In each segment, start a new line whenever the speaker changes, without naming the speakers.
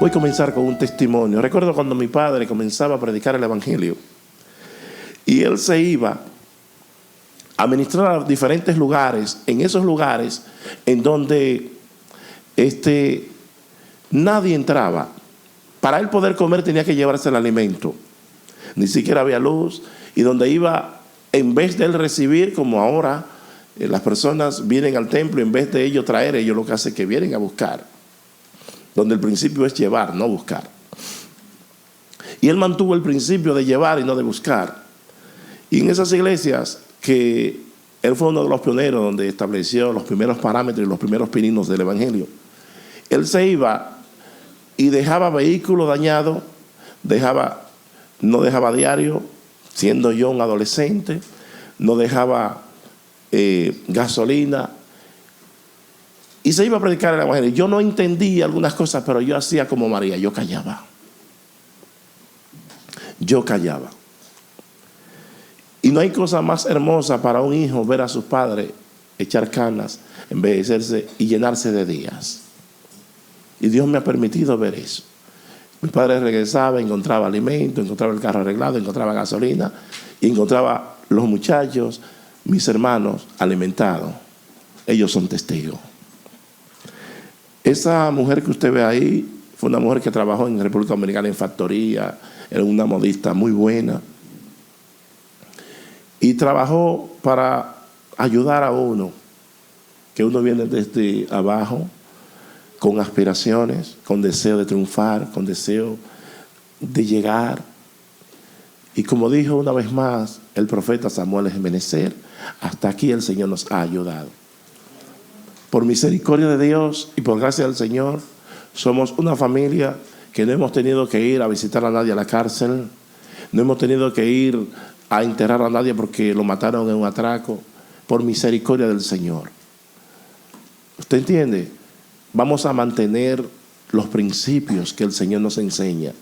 Voy a comenzar con un testimonio. Recuerdo cuando mi padre comenzaba a predicar el evangelio y él se iba a ministrar a diferentes lugares, en esos lugares en donde nadie entraba. Para él poder comer tenía que llevarse el alimento. Ni siquiera había luz. Y donde iba, en vez de él recibir, como ahora las personas vienen al templo, en vez de ellos traer, ellos lo que hacen es que vienen a buscar. Donde el principio es llevar, no buscar. Y él mantuvo el principio de llevar y no de buscar. Y en esas iglesias que él fue uno de los pioneros, donde estableció los primeros parámetros y los primeros pininos del evangelio, él se iba y dejaba vehículos dañados, no dejaba diario, siendo yo un adolescente, no dejaba gasolina, y se iba a predicar el evangelio. Yo no entendía algunas cosas, pero yo hacía como María, yo callaba. Y no hay cosa más hermosa para un hijo ver a sus padres echar canas, envejecerse y llenarse de días. Y Dios me ha permitido ver eso. Mi padre regresaba, encontraba alimento, encontraba el carro arreglado, encontraba gasolina y encontraba los muchachos, mis hermanos, alimentados. Ellos son testigos. Esa mujer que usted ve ahí fue una mujer que trabajó en República Dominicana en factoría, era una modista muy buena. Y trabajó para ayudar a uno, que uno viene desde abajo, con aspiraciones, con deseo de triunfar, con deseo de llegar. Y como dijo una vez más el profeta Samuel Ebenezer, hasta aquí el Señor nos ha ayudado. Por misericordia de Dios y por gracia del Señor, somos una familia que no hemos tenido que ir a visitar a nadie a la cárcel, no hemos tenido que ir a enterrar a nadie porque lo mataron en un atraco, por misericordia del Señor. ¿Usted entiende? Vamos a mantener los principios que el Señor nos enseña.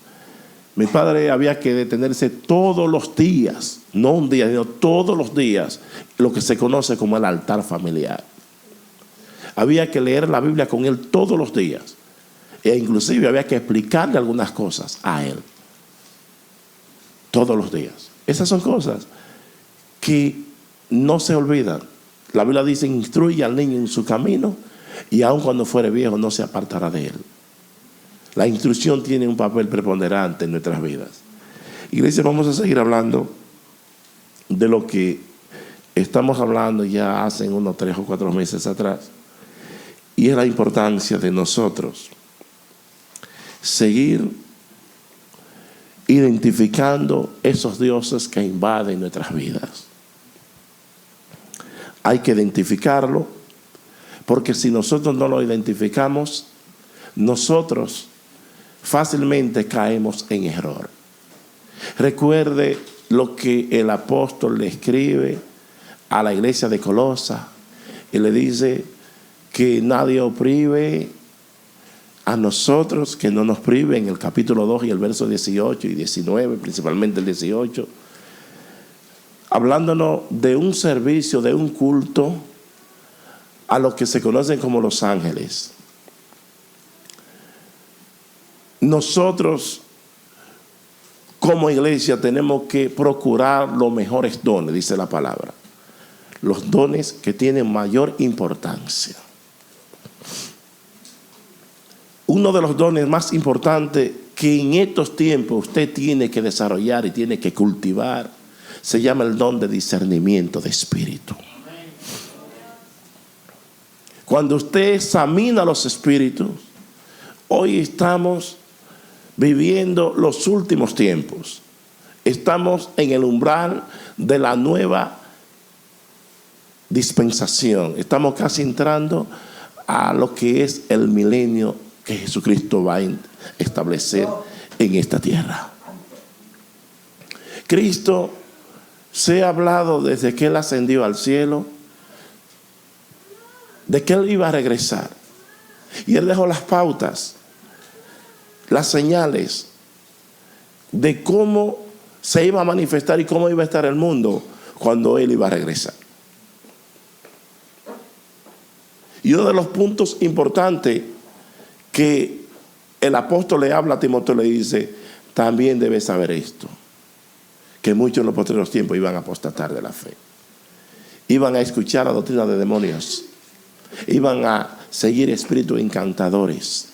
Mi padre había que detenerse todos los días, no un día, sino todos los días, lo que se conoce como el altar familiar. Había que leer la Biblia con él todos los días. E inclusive había que explicarle algunas cosas a él. Todos los días. Esas son cosas que no se olvidan. La Biblia dice, instruye al niño en su camino y aun cuando fuere viejo no se apartará de él. La instrucción tiene un papel preponderante en nuestras vidas. Iglesia, vamos a seguir hablando de lo que estamos hablando ya hace unos 3 o 4 meses atrás. Y es la importancia de nosotros seguir identificando esos dioses que invaden nuestras vidas. Hay que identificarlo, porque si nosotros no lo identificamos, nosotros fácilmente caemos en error. Recuerde lo que el apóstol le escribe a la iglesia de Colosa y le dice que nadie oprime a nosotros, que no nos prive, en el capítulo 2 y el verso 18 y 19, principalmente el 18, hablándonos de un servicio, de un culto a los que se conocen como los ángeles. Nosotros como iglesia tenemos que procurar los mejores dones, dice la palabra, los dones que tienen mayor importancia. Uno de los dones más importantes que en estos tiempos usted tiene que desarrollar y tiene que cultivar se llama el don de discernimiento de espíritu. Cuando usted examina los espíritus, hoy estamos viviendo los últimos tiempos. Estamos en el umbral de la nueva dispensación. Estamos casi entrando a lo que es el milenio que Jesucristo va a establecer en esta tierra. Cristo se ha hablado desde que Él ascendió al cielo, de que Él iba a regresar. Y Él dejó las pautas, las señales de cómo se iba a manifestar y cómo iba a estar el mundo cuando Él iba a regresar. Y uno de los puntos importantes que el apóstol le habla a Timoteo y le dice, también debes saber esto, que muchos en los postreros tiempos iban a apostatar de la fe. Iban a escuchar la doctrina de demonios. Iban a seguir espíritus encantadores.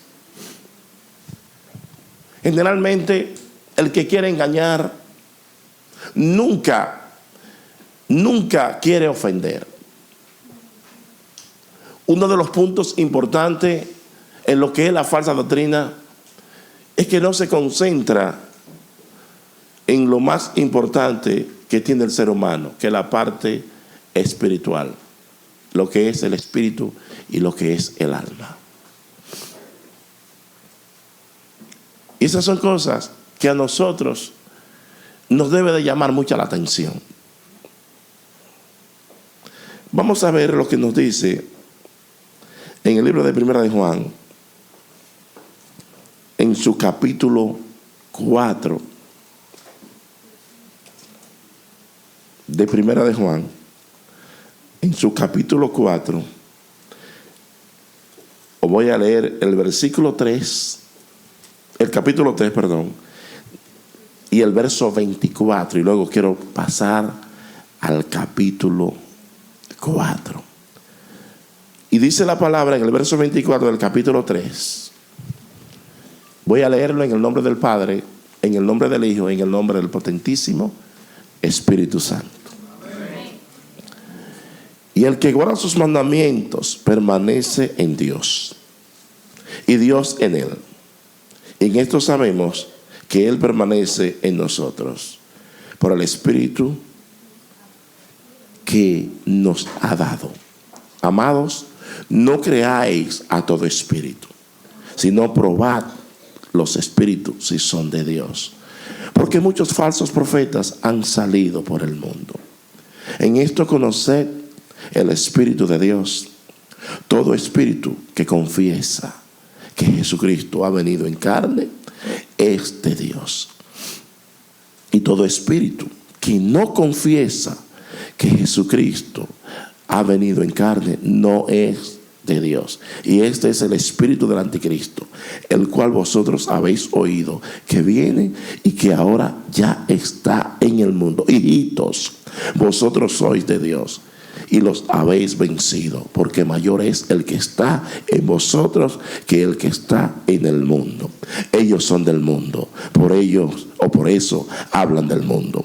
Generalmente, el que quiere engañar nunca quiere ofender. Uno de los puntos importantes en lo que es la falsa doctrina es que no se concentra en lo más importante que tiene el ser humano, que es la parte espiritual, lo que es el espíritu y lo que es el alma. Y esas son cosas que a nosotros nos debe de llamar mucha la atención. Vamos a ver lo que nos dice en el libro de Primera de Juan, en su capítulo 4 de Primera de Juan, en su capítulo 4, os voy a leer el versículo 3, el capítulo 3, perdón, y el verso 24, y luego quiero pasar al capítulo 4. Y dice la palabra en el verso 24 del capítulo 3. Voy a leerlo en el nombre del Padre, en el nombre del Hijo, en el nombre del potentísimo Espíritu Santo. Amén. Y el que guarda sus mandamientos permanece en Dios, y Dios en él. En esto sabemos que Él permanece en nosotros, por el Espíritu que nos ha dado. Amados, no creáis a todo espíritu, sino probad los espíritus si son de Dios, porque muchos falsos profetas han salido por el mundo. En esto conoced el Espíritu de Dios. Todo espíritu que confiesa que Jesucristo ha venido en carne es de Dios. Y todo espíritu que no confiesa que Jesucristo ha venido en carne no es de Dios. Y este es el espíritu del anticristo, el cual vosotros habéis oído que viene y que ahora ya está en el mundo. Hijitos, vosotros sois de Dios y los habéis vencido, porque mayor es el que está en vosotros que el que está en el mundo. Ellos son del mundo, por ellos o por eso hablan del mundo,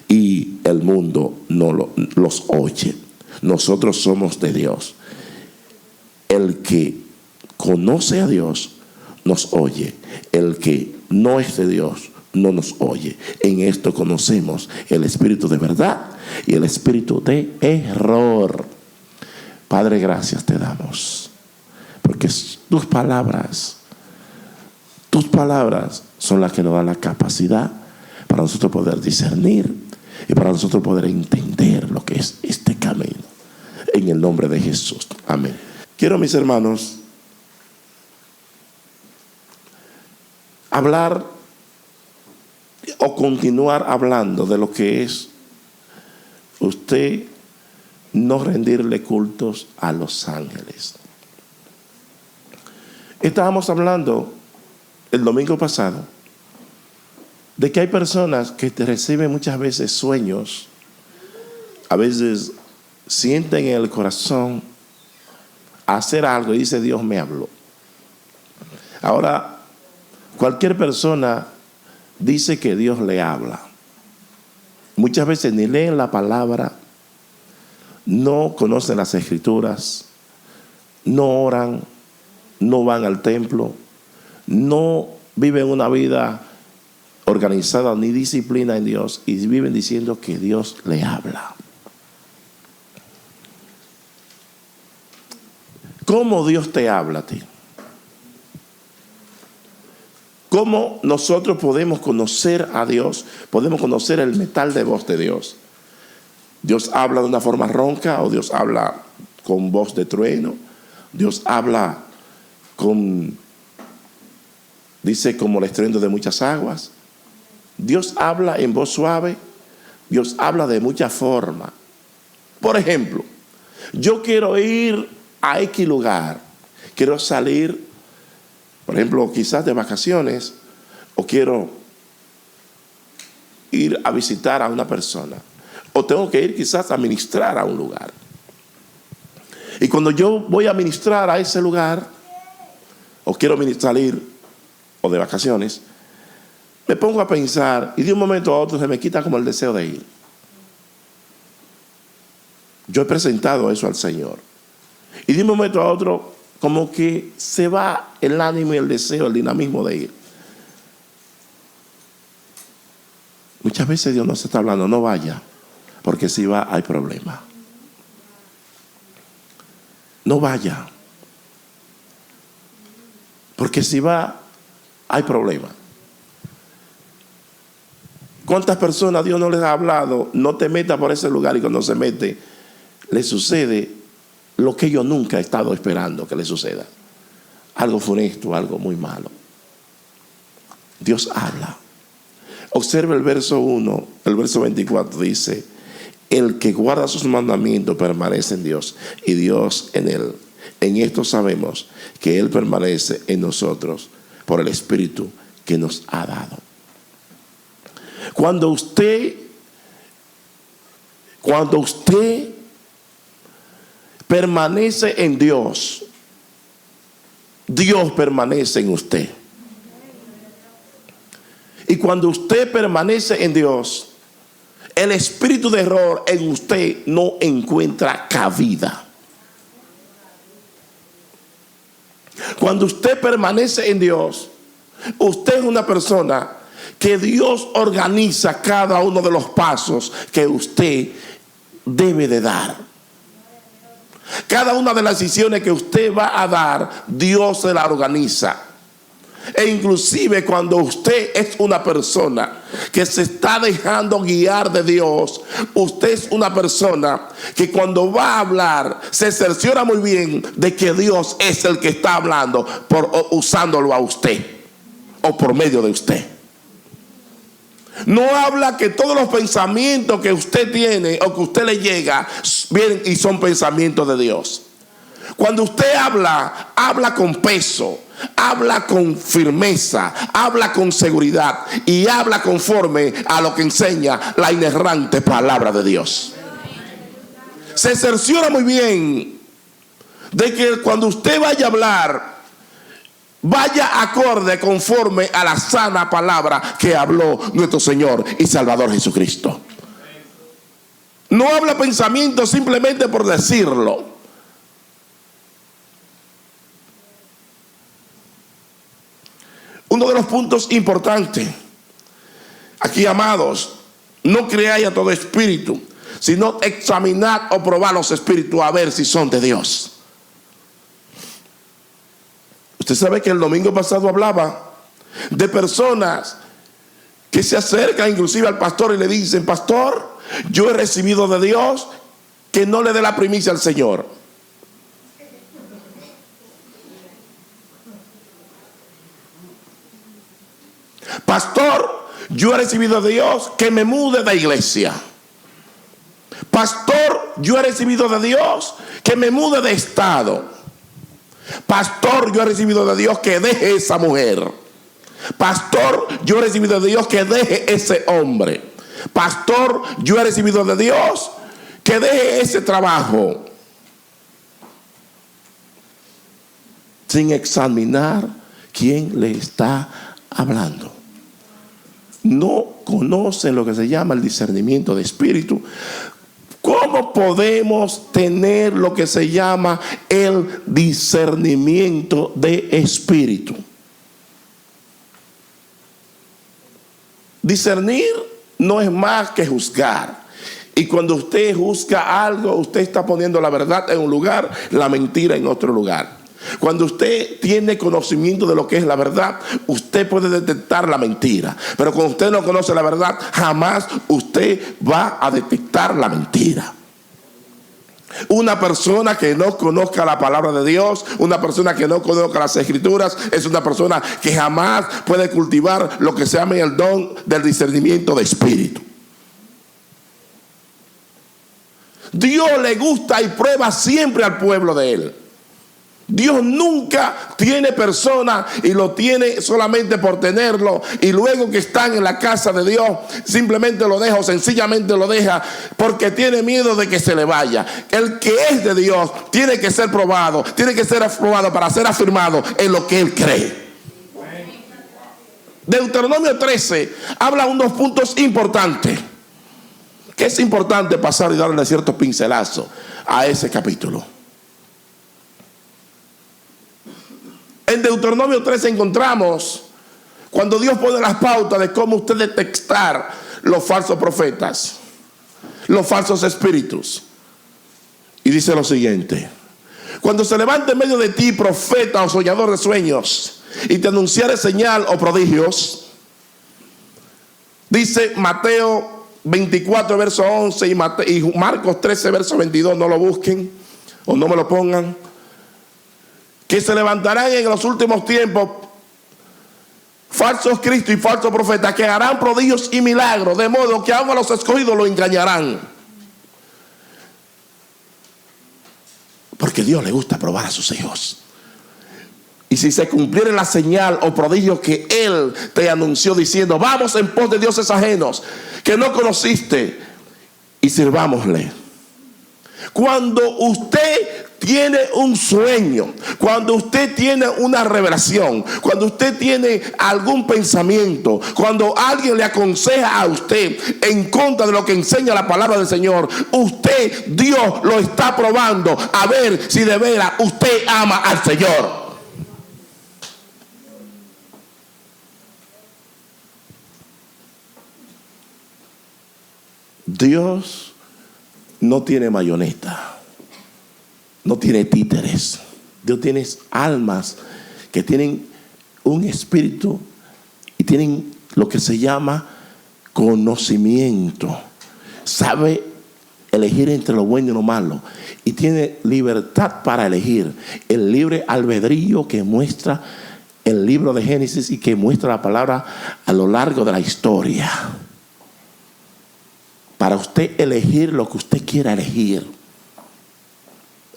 y el mundo no los oye. Nosotros somos de Dios. El que conoce a Dios nos oye. El que no es de Dios no nos oye. En esto conocemos el espíritu de verdad y el espíritu de error. Padre, gracias te damos, porque tus palabras son las que nos dan la capacidad para nosotros poder discernir y para nosotros poder entender lo que es este camino. En el nombre de Jesús. Amén. Quiero, mis hermanos, hablar o continuar hablando de lo que es usted no rendirle cultos a los ángeles. Estábamos hablando el domingo pasado de que hay personas que te reciben muchas veces sueños, a veces sienten en el corazón hacer algo y dice, Dios me habló. Ahora, cualquier persona dice que Dios le habla. Muchas veces ni leen la palabra, no conocen las escrituras, no oran, no van al templo, no viven una vida organizada ni disciplina en Dios, y viven diciendo que Dios le habla. ¿Cómo Dios te habla a ti? ¿Cómo nosotros podemos conocer a Dios? Podemos conocer el metal de voz de Dios. Dios habla de una forma ronca, o Dios habla con voz de trueno. Dios habla dice como el estruendo de muchas aguas. Dios habla en voz suave. Dios habla de muchas formas. Por ejemplo, yo quiero ir a X lugar. Quiero salir, por ejemplo, quizás de vacaciones, o quiero ir a visitar a una persona, o tengo que ir quizás a ministrar a un lugar. Y cuando yo voy a ministrar a ese lugar, o quiero salir, o de vacaciones, me pongo a pensar y de un momento a otro se me quita como el deseo de ir. Yo he presentado eso al Señor. Y de un momento a otro como que se va el ánimo y el deseo, el dinamismo de ir. Muchas veces Dios nos está hablando, no vaya, porque si va hay problema. No vaya, porque si va hay problema. ¿Cuántas personas Dios no les ha hablado? No te metas por ese lugar, y cuando se mete, le sucede lo que ellos nunca han estado esperando que le suceda. Algo funesto, algo muy malo. Dios habla. Observa el verso 1, el verso 24 dice: el que guarda sus mandamientos permanece en Dios y Dios en él. En esto sabemos que Él permanece en nosotros por el Espíritu que nos ha dado. Cuando usted permanece en Dios, Dios permanece en usted. Y cuando usted permanece en Dios, el espíritu de error en usted no encuentra cabida. Cuando usted permanece en Dios, usted es una persona que Dios organiza cada uno de los pasos que usted debe de dar. Cada una de las decisiones que usted va a dar, Dios se la organiza. E inclusive cuando usted es una persona que se está dejando guiar de Dios, usted es una persona que cuando va a hablar se cerciora muy bien de que Dios es el que está hablando, usándolo a usted o por medio de usted. No habla que todos los pensamientos que usted tiene o que usted le llega vienen y son pensamientos de Dios. Cuando usted habla, habla con peso, habla con firmeza, habla con seguridad y habla conforme a lo que enseña la inerrante palabra de Dios. Se cerciora muy bien de que cuando usted vaya a hablar, vaya acorde conforme a la sana palabra que habló nuestro Señor y Salvador Jesucristo. No habla pensamiento simplemente por decirlo. Uno de los puntos importantes aquí, amados, no creáis a todo espíritu, sino examinad o probad los espíritus a ver si son de Dios. Usted sabe que el domingo pasado hablaba de personas que se acercan inclusive al pastor y le dicen: pastor, yo he recibido de Dios que no le dé la primicia al Señor. Pastor, yo he recibido de Dios que me mude de iglesia. Pastor, yo he recibido de Dios que me mude de estado. Pastor, yo he recibido de Dios que deje esa mujer. Pastor, yo he recibido de Dios que deje ese hombre. Pastor, yo he recibido de Dios que deje ese trabajo. Sin examinar quién le está hablando. No conocen lo que se llama el discernimiento de espíritu. ¿Cómo podemos tener lo que se llama el discernimiento de espíritu? Discernir no es más que juzgar. Y cuando usted juzga algo, usted está poniendo la verdad en un lugar, la mentira en otro lugar. Cuando usted tiene conocimiento de lo que es la verdad, usted puede detectar la mentira. Pero cuando usted no conoce la verdad, jamás usted va a detectar la mentira. Una persona que no conozca la palabra de Dios, una persona que no conozca las escrituras, es una persona que jamás puede cultivar lo que se llama el don del discernimiento de espíritu. Dios le gusta y prueba siempre al pueblo de Él. Dios nunca tiene personas y lo tiene solamente por tenerlo, y luego que están en la casa de Dios simplemente lo deja o sencillamente lo deja porque tiene miedo de que se le vaya. El que es de Dios tiene que ser probado, para ser afirmado en lo que él cree. Deuteronomio 13 habla unos puntos importantes, que es importante pasar y darle ciertos pincelazos a ese capítulo. En Deuteronomio 13 encontramos cuando Dios pone las pautas de cómo usted detectar los falsos profetas, los falsos espíritus. Y dice lo siguiente: cuando se levante en medio de ti profeta o soñador de sueños y te anunciare señal o prodigios, dice Mateo 24 verso 11 y Marcos 13 verso 22, no lo busquen o no me lo pongan, que se levantarán en los últimos tiempos falsos cristos y falsos profetas que harán prodigios y milagros, de modo que aún a los escogidos lo engañarán. Porque Dios le gusta probar a sus hijos. Y si se cumpliera la señal o prodigio que Él te anunció diciendo: vamos en pos de dioses ajenos que no conociste y sirvámosle. Cuando usted tiene un sueño, cuando usted tiene una revelación, cuando usted tiene algún pensamiento, cuando alguien le aconseja a usted en contra de lo que enseña la palabra del Señor, usted, Dios lo está probando a ver si de veras usted ama al Señor. Dios no tiene mayoneta, no tiene títeres. Dios tiene almas que tienen un espíritu y tienen lo que se llama conocimiento. Sabe elegir entre lo bueno y lo malo y tiene libertad para elegir. El libre albedrío que muestra el libro de Génesis y que muestra la palabra a lo largo de la historia. Para usted elegir lo que usted quiera elegir.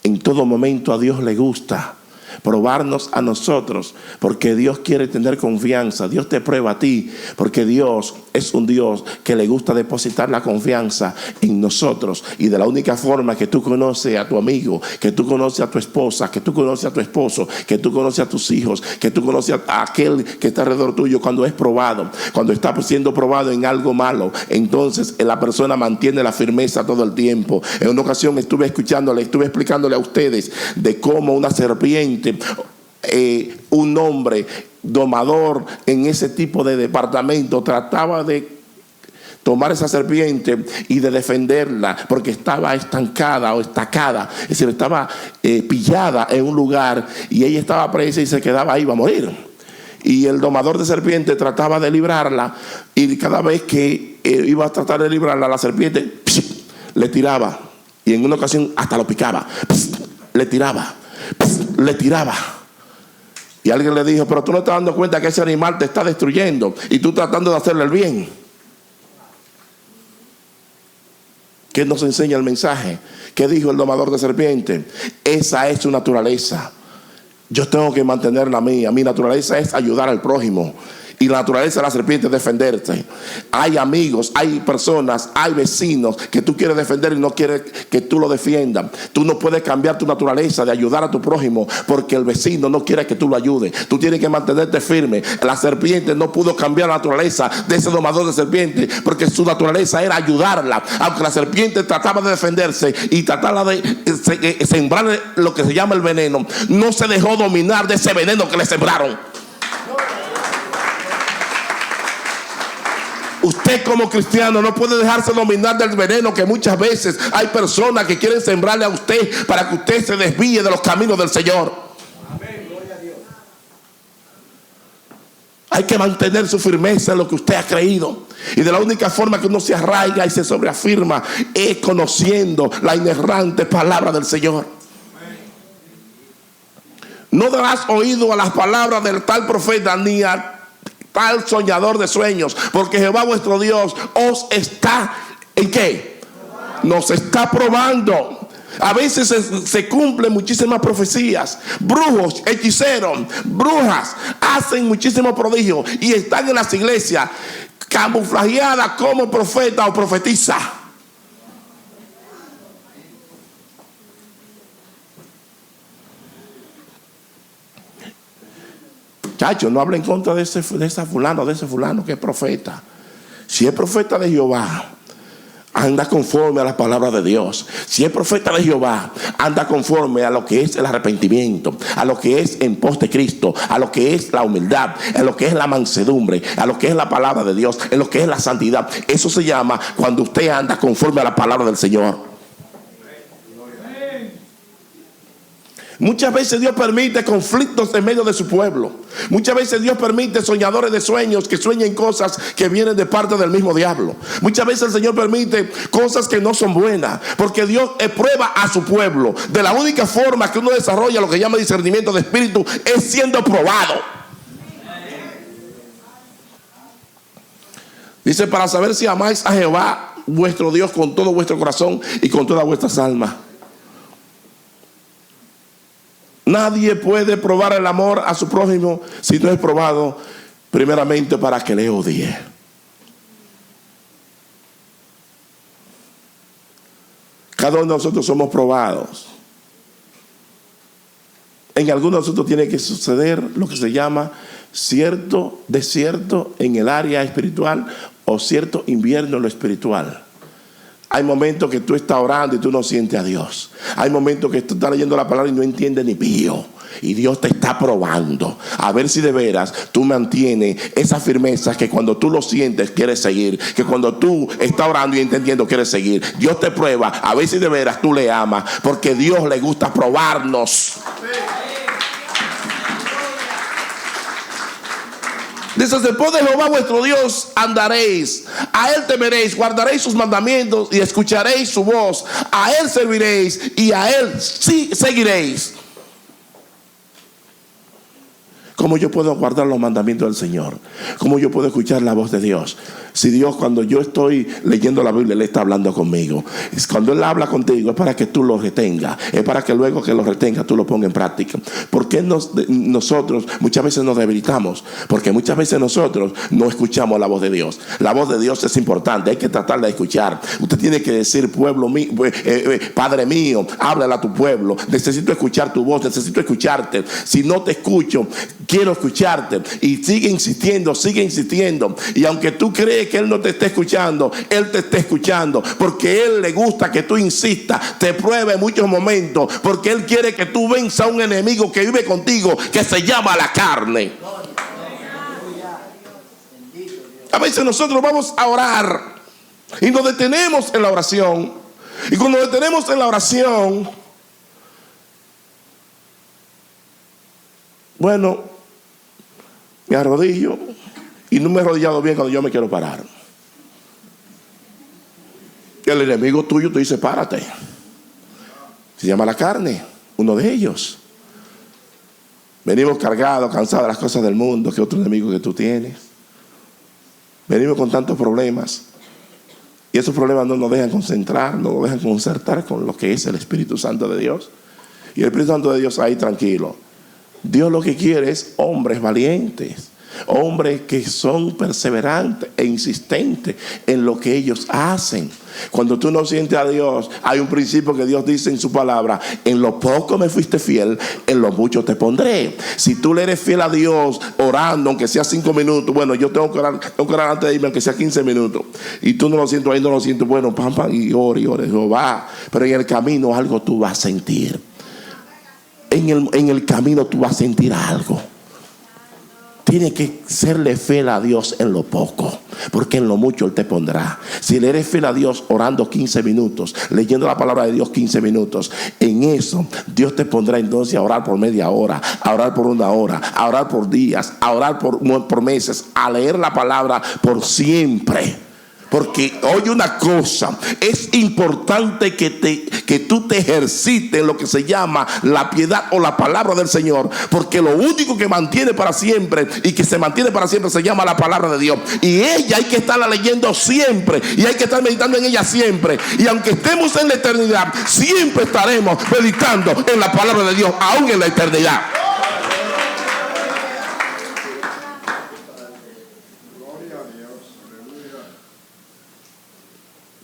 En todo momento a Dios le gusta probarnos a nosotros, porque Dios quiere tener confianza. Dios te prueba a ti porque Dios es un Dios que le gusta depositar la confianza en nosotros. Y de la única forma que tú conoces a tu amigo, que tú conoces a tu esposa, que tú conoces a tu esposo, que tú conoces a tus hijos, que tú conoces a aquel que está alrededor tuyo, cuando es probado, cuando está siendo probado en algo malo, entonces la persona mantiene la firmeza todo el tiempo. En una ocasión estuve explicándole a ustedes de cómo una serpiente, un hombre domador en ese tipo de departamento, trataba de tomar esa serpiente y de defenderla porque estaba estancada o estacada, es decir, estaba pillada en un lugar y ella estaba presa y se quedaba ahí, iba a morir. Y el domador de serpiente trataba de librarla, y cada vez que iba a tratar de librarla, la serpiente le tiraba, y en una ocasión hasta lo picaba, le tiraba. Y alguien le dijo: pero tú no estás dando cuenta que ese animal te está destruyendo y tú tratando de hacerle el bien. ¿Qué nos enseña el mensaje? ¿Qué dijo el domador de serpiente? Esa es su naturaleza. Yo tengo que mantener la mía. Mi naturaleza es ayudar al prójimo. Y la naturaleza de la serpiente es defenderse. Hay amigos, hay personas, hay vecinos que tú quieres defender y no quieres que tú lo defiendas. Tú no puedes cambiar tu naturaleza de ayudar a tu prójimo porque el vecino no quiere que tú lo ayudes. Tú tienes que mantenerte firme. La serpiente no pudo cambiar la naturaleza de ese domador de serpiente porque su naturaleza era ayudarla. Aunque la serpiente trataba de defenderse y trataba de sembrarle lo que se llama el veneno, no se dejó dominar de ese veneno que le sembraron. Usted como cristiano no puede dejarse dominar del veneno que muchas veces hay personas que quieren sembrarle a usted para que usted se desvíe de los caminos del Señor. Amén, gloria a Dios. Hay que mantener su firmeza en lo que usted ha creído. Y de la única forma que uno se arraiga y se sobreafirma es conociendo la inerrante palabra del Señor. No darás oído a las palabras del tal profeta ni a tal soñador de sueños, porque Jehová vuestro Dios os está, ¿en qué? Nos está probando A veces se cumplen muchísimas profecías. Brujos, hechiceros, brujas hacen muchísimos prodigios y están en las iglesias camuflajeadas como profeta o profetiza. Chacho, no habla en contra de ese fulano que es profeta. Si es profeta de Jehová, anda conforme a las palabras de Dios. Si es profeta de Jehová, anda conforme a lo que es el arrepentimiento, a lo que es en pos de Cristo, a lo que es la humildad, a lo que es la mansedumbre, a lo que es la palabra de Dios, a lo que es la santidad. Eso se llama cuando usted anda conforme a la palabra del Señor. Muchas veces Dios permite conflictos en medio de su pueblo. Muchas veces Dios permite soñadores de sueños que sueñen cosas que vienen de parte del mismo diablo. Muchas veces el Señor permite cosas que no son buenas, porque Dios prueba a su pueblo. De la única forma que uno desarrolla lo que llama discernimiento de espíritu es siendo probado. Dice, para saber si amáis a Jehová vuestro Dios con todo vuestro corazón y con todas vuestras almas. Nadie puede probar el amor a su prójimo si no es probado primeramente para que le odie. Cada uno de nosotros somos probados. En algunos de nosotros tiene que suceder lo que se llama cierto desierto en el área espiritual o cierto invierno en lo espiritual. Hay momentos que tú estás orando y tú no sientes a Dios. Hay momentos que tú estás leyendo la palabra y no entiendes ni pío. Y Dios te está probando a ver si de veras tú mantienes esa firmeza, que cuando tú lo sientes quieres seguir, que cuando tú estás orando y entendiendo quieres seguir. Dios te prueba a ver si de veras tú le amas, porque Dios le gusta probarnos. Dice, después de Jehová vuestro Dios andaréis, a él temeréis, guardaréis sus mandamientos y escucharéis su voz, a él serviréis y a él seguiréis. ¿Cómo yo puedo guardar los mandamientos del Señor? ¿Cómo yo puedo escuchar la voz de Dios? Si Dios, cuando yo estoy leyendo la Biblia, Él está hablando conmigo. Cuando Él habla contigo es para que tú lo retengas. Es para que luego que lo retengas tú lo pongas en práctica. ¿Por qué nosotros muchas veces nos debilitamos? Porque muchas veces nosotros no escuchamos la voz de Dios. La voz de Dios es importante. Hay que tratar de escuchar. Usted tiene que decir, pueblo mío, Padre mío, háblale a tu pueblo. Necesito escuchar tu voz. Necesito escucharte. Si no te escucho, quiero escucharte. Y sigue insistiendo, sigue insistiendo. Y aunque tú crees que Él no te esté escuchando, Él te está escuchando, porque Él le gusta que tú insistas, te pruebe en muchos momentos, porque Él quiere que tú venzas a un enemigo que vive contigo, que se llama la carne. A veces nosotros vamos a orar y nos detenemos en la oración, y cuando nos detenemos en la oración, bueno, me arrodillo y no me he arrodillado bien cuando yo me quiero parar. Y el enemigo tuyo te dice, párate. Se llama la carne, uno de ellos. Venimos cargados, cansados de las cosas del mundo, que otro enemigo que tú tienes. Venimos con tantos problemas. Y esos problemas no nos dejan concentrar, no nos dejan concertar con lo que es el Espíritu Santo de Dios. Y el Espíritu Santo de Dios ahí tranquilo. Dios lo que quiere es hombres valientes, hombres que son perseverantes e insistentes en lo que ellos hacen. Cuando tú no sientes a Dios, hay un principio que Dios dice en su palabra: en lo poco me fuiste fiel, en lo mucho te pondré. Si tú le eres fiel a Dios orando, aunque sea 5 minutos, bueno, yo tengo que orar antes de irme, aunque sea 15 minutos, y tú no lo sientes ahí, no lo sientes, bueno, pam, pam, y ore, Jehová. Pero en el camino algo tú vas a sentir. En el camino tú vas a sentir algo. Tienes que serle fiel a Dios en lo poco, porque en lo mucho Él te pondrá. Si le eres fiel a Dios orando 15 minutos, leyendo la palabra de Dios 15 minutos, en eso Dios te pondrá entonces a orar por media hora, a orar por 1 hora, a orar por días, a orar por meses, a leer la palabra por siempre. Porque, oye una cosa, es importante que tú te ejercites en lo que se llama la piedad o la palabra del Señor. Porque lo único que mantiene para siempre y que se mantiene para siempre se llama la palabra de Dios. Y ella hay que estarla leyendo siempre y hay que estar meditando en ella siempre. Y aunque estemos en la eternidad, siempre estaremos meditando en la palabra de Dios, aún en la eternidad.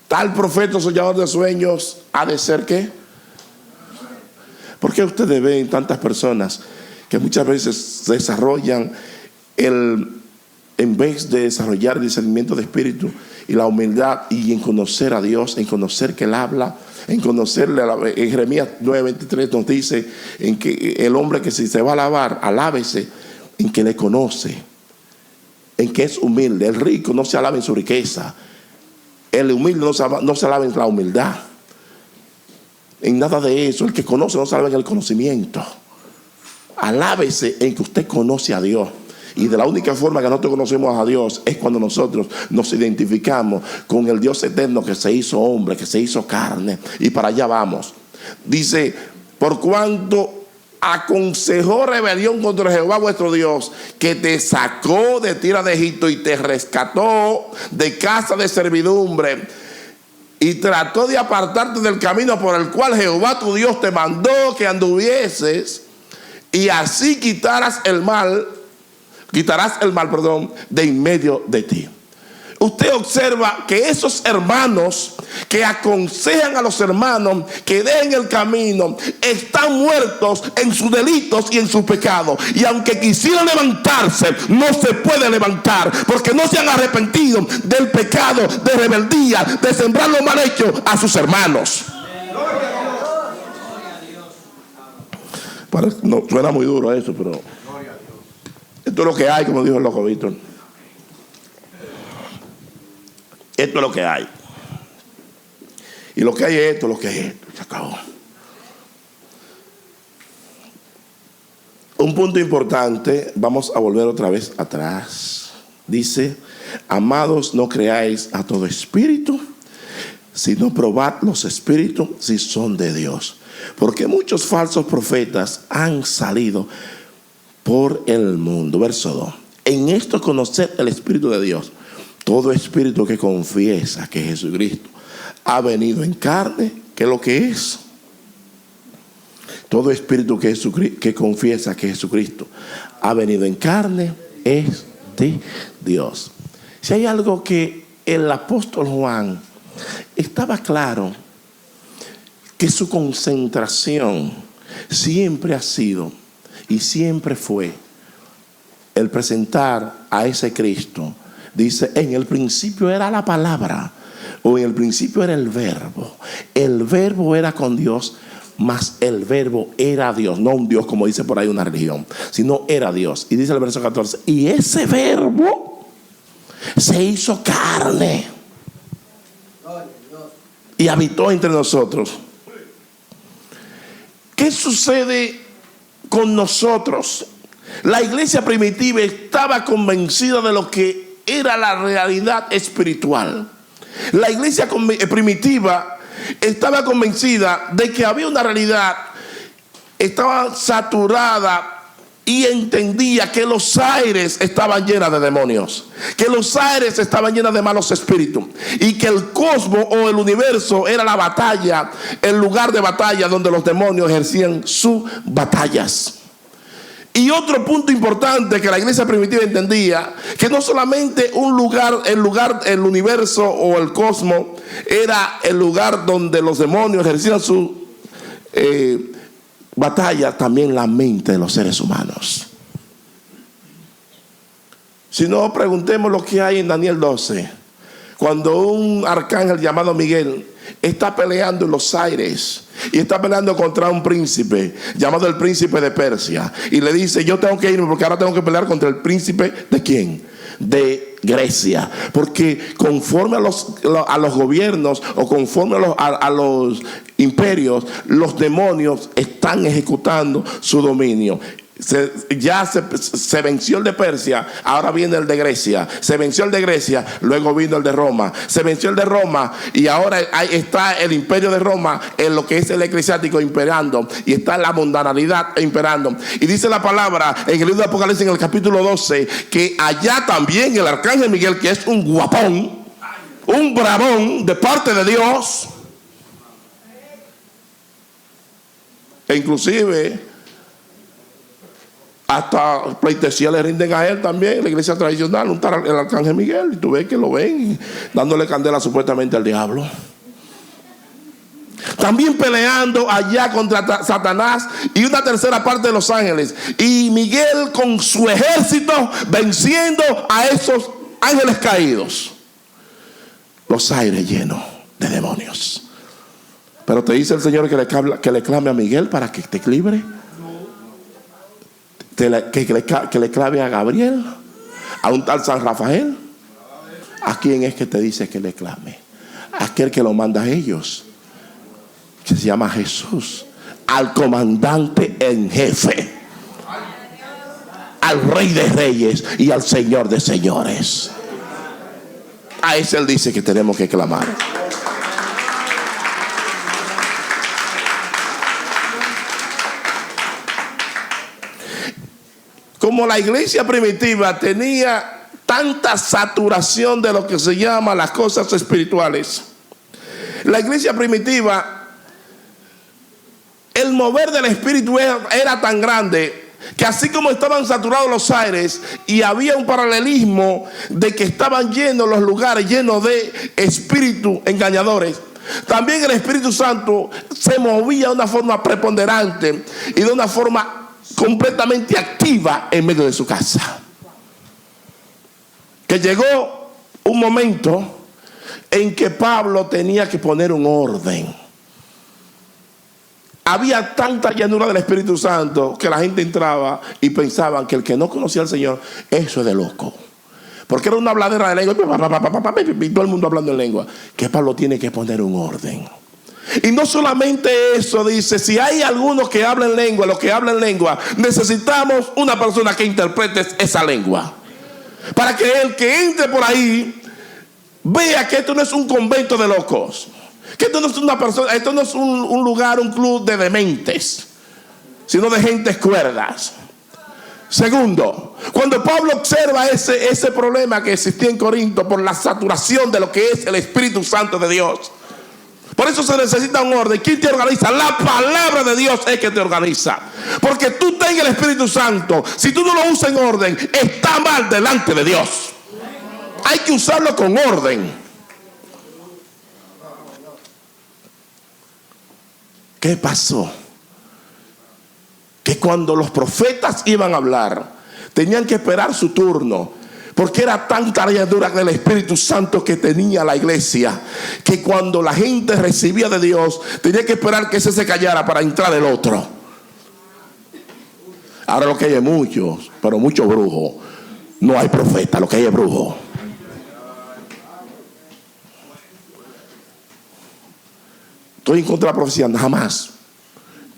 Tal profeta soñador de sueños ha de ser ¿qué? ¿Por qué ustedes ven tantas personas que muchas veces desarrollan en vez de desarrollar el discernimiento de espíritu y la humildad y en conocer a Dios, en conocer que Él habla, en conocerle en Jeremías 9:23 nos dice en que el hombre que si se va a alabar, alábese en que le conoce, en que es humilde. El rico no se alaba en su riqueza, el humilde no se alaba en la humildad, en nada de eso. El que conoce no se alaba en el conocimiento. Alábese en que usted conoce a Dios. Y de la única forma que nosotros conocemos a Dios es cuando nosotros nos identificamos con el Dios eterno que se hizo hombre, que se hizo carne. Y para allá vamos. Dice, por cuanto aconsejó rebelión contra Jehová vuestro Dios, que te sacó de tierra de Egipto y te rescató de casa de servidumbre, y trató de apartarte del camino por el cual Jehová tu Dios te mandó que anduvieses, y así quitarás el mal de en medio de ti. Usted observa que esos hermanos que aconsejan a los hermanos que dejen el camino están muertos en sus delitos y en sus pecados. Y aunque quisieran levantarse, no se puede levantar porque no se han arrepentido del pecado, de rebeldía, de sembrar lo mal hecho a sus hermanos. No suena muy duro eso, pero esto es lo que hay, como dijo el loco Víctor. Esto es lo que hay. Y lo que hay es esto, lo que hay es esto. Se acabó. Un punto importante, vamos a volver otra vez atrás. Dice, amados, no creáis a todo espíritu, sino probad los espíritus si son de Dios. Porque muchos falsos profetas han salido por el mundo. Verso 2. En esto conoced el Espíritu de Dios. Todo espíritu que confiesa que Jesucristo ha venido en carne, ¿qué es lo que es? Todo espíritu que confiesa que Jesucristo ha venido en carne es de Dios. Si hay algo que el apóstol Juan estaba claro, que su concentración siempre ha sido y siempre fue el presentar a ese Cristo. Dice, en el principio era la palabra, o en el principio era el verbo. El verbo era con Dios, mas el verbo era Dios. No un Dios como dice por ahí una religión, sino era Dios. Y dice el verso 14, y ese verbo se hizo carne y habitó entre nosotros. ¿Qué sucede con nosotros? La iglesia primitiva estaba convencida de lo que era la realidad espiritual. La iglesia primitiva estaba convencida de que había una realidad, estaba saturada y entendía que los aires estaban llenos de demonios, que los aires estaban llenos de malos espíritus y que el cosmos o el universo era la batalla, el lugar de batalla donde los demonios ejercían sus batallas. Y otro punto importante que la iglesia primitiva entendía, que no solamente el universo o el cosmos era el lugar donde los demonios ejercían su batalla, también la mente de los seres humanos. Si no, preguntemos lo que hay en Daniel 12, cuando un arcángel llamado Miguel está peleando en los aires y está peleando contra un príncipe llamado el príncipe de Persia, y le dice, yo tengo que irme porque ahora tengo que pelear contra el príncipe ¿de quién? De Grecia, porque conforme a los gobiernos o conforme a los imperios, los demonios están ejecutando su dominio. Se venció el de Persia, ahora viene el de Grecia. Se venció el de Grecia, luego vino el de Roma. Se venció el de Roma y ahora está el imperio de Roma en lo que es el eclesiástico imperando, y está la mundanalidad imperando. Y dice la palabra en el libro de Apocalipsis, en el capítulo 12, que allá también el arcángel Miguel, que es un guapón, un bravón de parte de Dios, e inclusive hasta pleitesía le rinden a él también, la iglesia tradicional, el arcángel Miguel, y tú ves que lo ven dándole candela supuestamente al diablo. También peleando allá contra Satanás y una tercera parte de los ángeles, y Miguel con su ejército venciendo a esos ángeles caídos, los aires llenos de demonios. Pero te dice el Señor que le clame a Miguel para que te libre, que le clave a Gabriel, a un tal San Rafael. ¿A quién es que te dice que le clame? A aquel que lo manda a ellos, que se llama Jesús, al comandante en jefe, al Rey de Reyes y al Señor de Señores. A ese él dice que tenemos que clamar. Como la iglesia primitiva tenía tanta saturación de lo que se llama las cosas espirituales, la iglesia primitiva, el mover del espíritu era tan grande que así como estaban saturados los aires y había un paralelismo de que estaban llenos los lugares, llenos de espíritus engañadores, también el Espíritu Santo se movía de una forma preponderante y de una forma completamente activa en medio de su casa. Que llegó un momento en que Pablo tenía que poner un orden. Había tanta llanura del Espíritu Santo que la gente entraba y pensaban que el que no conocía al Señor, eso es de loco, porque era una habladera de lengua y todo el mundo hablando en lengua. Que Pablo tiene que poner un orden. Y no solamente eso, dice, si hay algunos que hablan lengua, los que hablan lengua, necesitamos una persona que interprete esa lengua, para que el que entre por ahí vea que esto no es un convento de locos, que esto no es una persona, esto no es un lugar, un club de dementes, sino de gentes cuerdas. Segundo, cuando Pablo observa ese problema que existía en Corinto por la saturación de lo que es el Espíritu Santo de Dios, por eso se necesita un orden. ¿Quién te organiza? La palabra de Dios es que te organiza. Porque tú tengas el Espíritu Santo, si tú no lo usas en orden, está mal delante de Dios. Hay que usarlo con orden. ¿Qué pasó? Que cuando los profetas iban a hablar, tenían que esperar su turno, porque era tanta llenura del Espíritu Santo que tenía la iglesia, que cuando la gente recibía de Dios, tenía que esperar que ese se callara para entrar el otro. Ahora lo que hay es muchos, pero muchos brujos. No hay profeta, lo que hay es brujo. Estoy en contra de la profecía, jamás.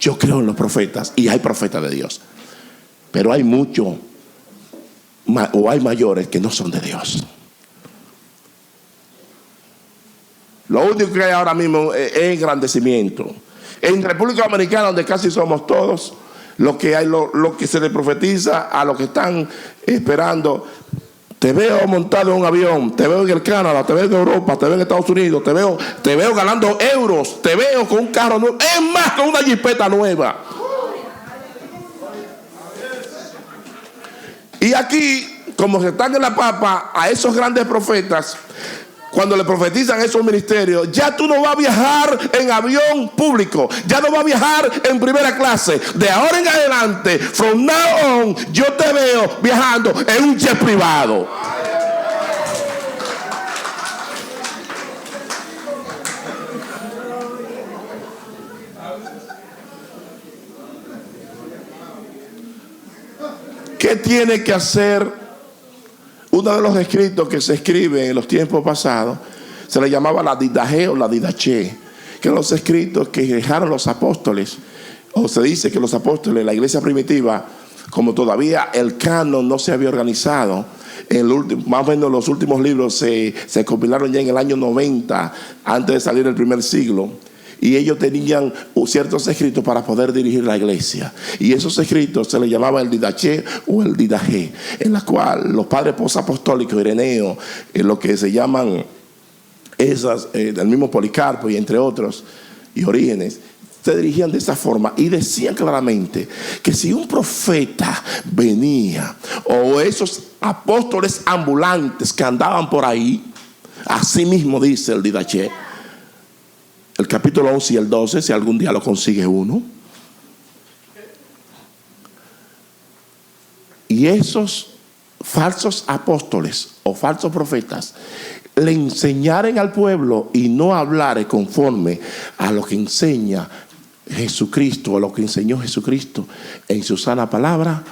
Yo creo en los profetas y hay profetas de Dios, pero hay muchos, o hay mayores que no son de Dios. Lo único que hay ahora mismo es engrandecimiento. En República Dominicana, donde casi somos todos, lo que hay, lo que se le profetiza a los que están esperando. Te veo montado en un avión, te veo en el Canadá, te veo en Europa, te veo en Estados Unidos, te veo ganando euros, te veo con un carro nuevo, es más, con una jipeta nueva. Y aquí, como se están en la papa a esos grandes profetas, cuando le profetizan esos ministerios, ya tú no vas a viajar en avión público, ya no vas a viajar en primera clase. De ahora en adelante, from now on, yo te veo viajando en un jet privado. ¿Qué tiene que hacer? Uno de los escritos que se escribe en los tiempos pasados se le llamaba la didaje o la didache, que eran los escritos que dejaron los apóstoles, o se dice que los apóstoles, la iglesia primitiva, como todavía el canon no se había organizado, más o menos los últimos libros se compilaron ya en el año 90, antes de salir el primer siglo. Y ellos tenían ciertos escritos para poder dirigir la iglesia. Y esos escritos se les llamaba el Didaché o el Didajé, en la cual los padres posapostólicos, Ireneo, lo que se llaman esas, del mismo Policarpo y entre otros, y Orígenes, se dirigían de esa forma y decían claramente que si un profeta venía, o esos apóstoles ambulantes que andaban por ahí, así mismo dice el Didaché, el capítulo 11 y el 12, si algún día lo consigue uno, y esos falsos apóstoles o falsos profetas le enseñaren al pueblo y no hablare conforme a lo que enseña Jesucristo, a lo que enseñó Jesucristo en su sana palabra,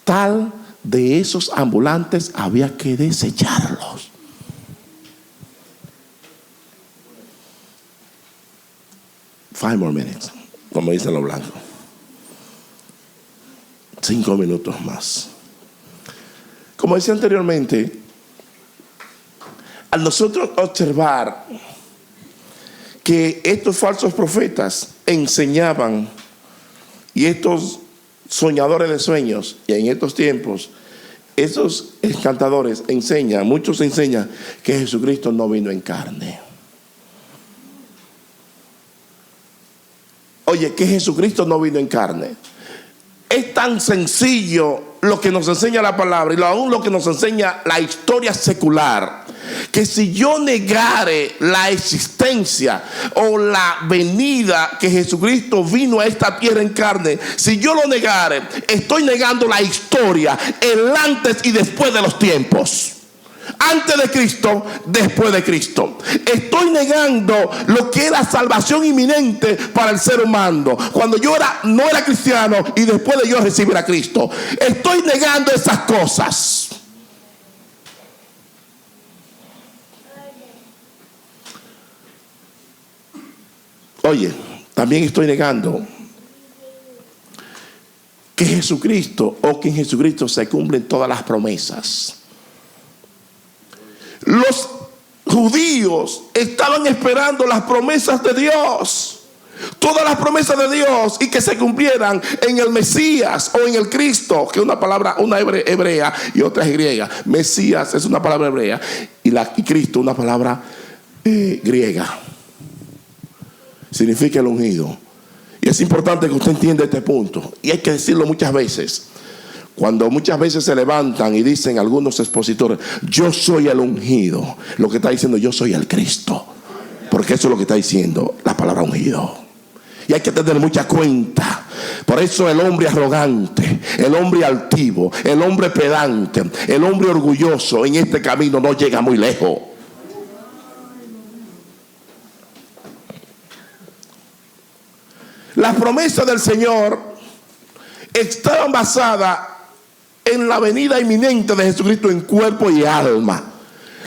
tal de esos ambulantes había que desecharlos. 5 more minutes, como dicen los blancos. 5 minutos más. Como decía anteriormente, al nosotros observar que estos falsos profetas enseñaban, y estos soñadores de sueños, y en estos tiempos esos encantadores muchos enseñan que Jesucristo no vino en carne. Oye, que Jesucristo no vino en carne. Es tan sencillo lo que nos enseña la palabra y aún lo que nos enseña la historia secular, que si yo negare la existencia o la venida que Jesucristo vino a esta tierra en carne, si yo lo negare, estoy negando la historia, el antes y después de los tiempos. Antes de Cristo, después de Cristo. Estoy negando lo que es la salvación inminente para el ser humano, cuando yo no era cristiano y después de yo recibir a Cristo. Estoy negando esas cosas. Oye, también estoy negando que Jesucristo, o que en Jesucristo se cumplen todas las promesas. Los judíos estaban esperando las promesas de Dios, todas las promesas de Dios, y que se cumplieran en el Mesías o en el Cristo, que es una palabra, una hebrea y otra es griega. Mesías es una palabra hebrea y Cristo una palabra griega. Significa el ungido. Y es importante que usted entienda este punto, y hay que decirlo muchas veces. Cuando muchas veces se levantan y dicen algunos expositores, yo soy el ungido, lo que está diciendo, yo soy el Cristo, porque eso es lo que está diciendo la palabra ungido. Y hay que tener mucha cuenta. Por eso el hombre arrogante, el hombre altivo, el hombre pedante, el hombre orgulloso en este camino no llega muy lejos. Las promesas del Señor estaban basadas en la venida inminente de Jesucristo en cuerpo y alma.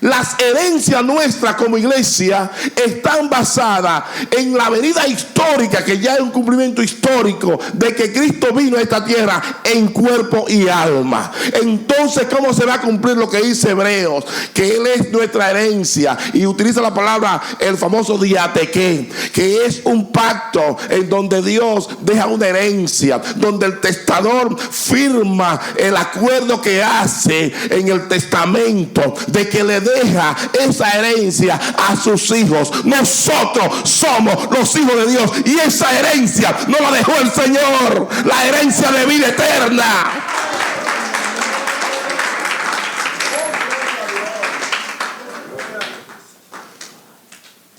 Las herencias nuestras como iglesia están basadas en la venida histórica, que ya es un cumplimiento histórico de que Cristo vino a esta tierra en cuerpo y alma. Entonces, ¿cómo se va a cumplir lo que dice Hebreos? Que Él es nuestra herencia, y utiliza la palabra, el famoso diatequé, que es un pacto en donde Dios deja una herencia, donde el testador firma el acuerdo que hace en el testamento de que le deja esa herencia a sus hijos. Nosotros somos los hijos de Dios, y esa herencia no la dejó el Señor, la herencia de vida eterna.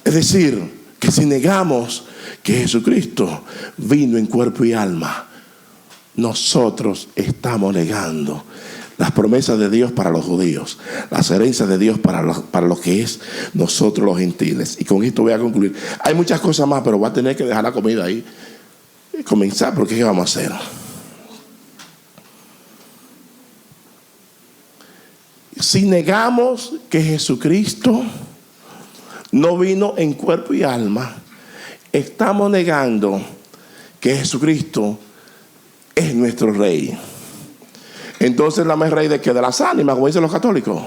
Es decir, que si negamos que Jesucristo vino en cuerpo y alma, nosotros estamos negando las promesas de Dios para los judíos, las herencias de Dios para lo que es nosotros los gentiles. Y con esto voy a concluir. Hay muchas cosas más, pero voy a tener que dejar la comida ahí y comenzar, porque ¿qué vamos a hacer? Si negamos que Jesucristo no vino en cuerpo y alma, estamos negando que Jesucristo es nuestro rey. Entonces, ¿no es rey de qué? De las ánimas, como dicen los católicos.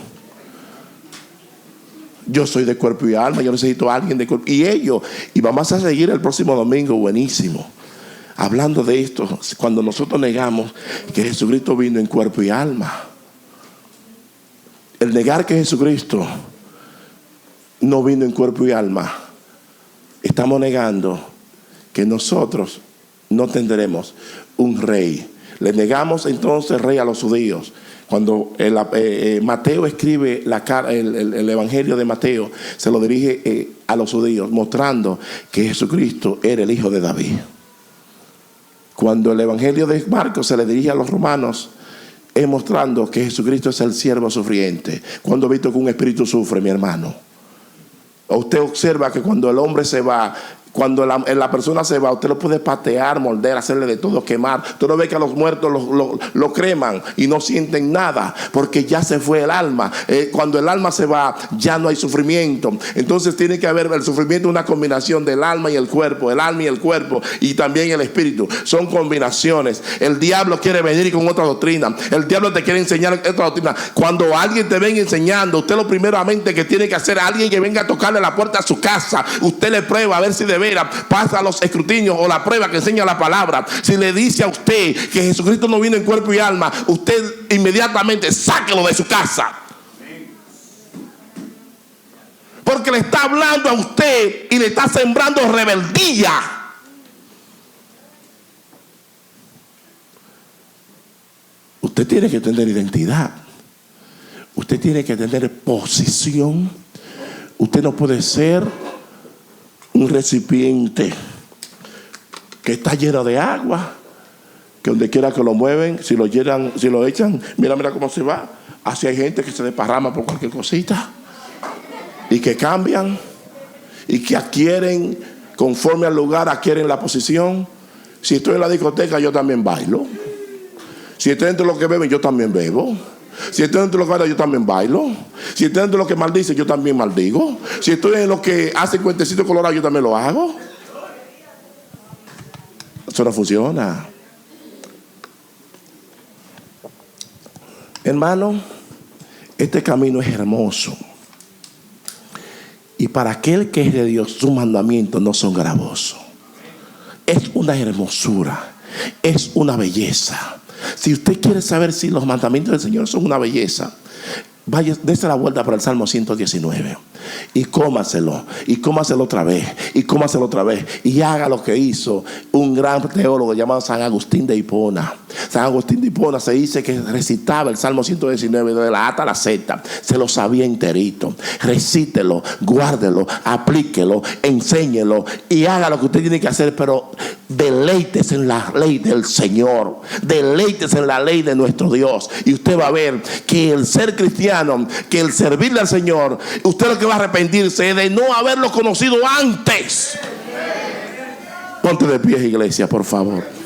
Yo soy de cuerpo y alma, yo necesito a alguien de cuerpo. Y vamos a seguir el próximo domingo, buenísimo, hablando de esto, cuando nosotros negamos que Jesucristo vino en cuerpo y alma. El negar que Jesucristo no vino en cuerpo y alma, estamos negando que nosotros no tendremos un rey. Le negamos entonces rey a los judíos. Cuando Mateo escribe el Evangelio de Mateo, se lo dirige a los judíos, mostrando que Jesucristo era el hijo de David. Cuando el Evangelio de Marcos se le dirige a los romanos, es mostrando que Jesucristo es el siervo sufriente. Cuando he visto que un espíritu sufre, mi hermano. Usted observa que cuando el hombre se va, cuando la persona se va, usted lo puede patear, morder, hacerle de todo, quemar. Usted no ve que a los muertos lo creman y no sienten nada, porque ya se fue el alma. Cuando el alma se va, ya no hay sufrimiento. Entonces tiene que haber el sufrimiento, una combinación del alma y el cuerpo, el alma y el cuerpo, y también el espíritu. Son combinaciones. El diablo quiere venir con otra doctrina. El diablo te quiere enseñar otra doctrina. Cuando alguien te venga enseñando, usted lo primeramente que tiene que hacer, a alguien que venga a tocarle la puerta a su casa, usted le prueba a ver si de pasa los escrutinios o la prueba que enseña la palabra. Si le dice a usted que Jesucristo no vino en cuerpo y alma, usted inmediatamente sáquelo de su casa, porque le está hablando a usted y le está sembrando rebeldía. Usted tiene que tener identidad, usted tiene que tener posición. Usted no puede ser un recipiente que está lleno de agua, que donde quiera que lo mueven, si lo echan, mira cómo se va. Así hay gente que se desparrama por cualquier cosita y que cambian y que adquieren, conforme al lugar, adquieren la posición. Si estoy en la discoteca, yo también bailo. Si estoy entre los que beben, yo también bebo. Si estoy entre los que bailan, yo también bailo. Si estoy entre los que maldicen, yo también maldigo. Si estoy en los que hacen cuentecitos colorados, yo también lo hago. Eso no funciona. Hermano, este camino es hermoso. Y para aquel que es de Dios, sus mandamientos no son gravosos. Es una hermosura. Es una belleza. Si usted quiere saber si los mandamientos del Señor son una belleza, vaya, dése la vuelta por el Salmo 119 y cómaselo otra vez, y haga lo que hizo un gran teólogo llamado San Agustín de Hipona. San Agustín de Hipona se dice que recitaba el Salmo 119 de la A a la Z, se lo sabía enterito. Recítelo, guárdelo, aplíquelo, enséñelo y haga lo que usted tiene que hacer, pero deleítese en la ley del Señor, deleítese en la ley de nuestro Dios, y usted va a ver que el ser cristiano, que el servirle al Señor, usted lo que va a arrepentirse es de no haberlo conocido antes. Ponte de pie, iglesia, por favor.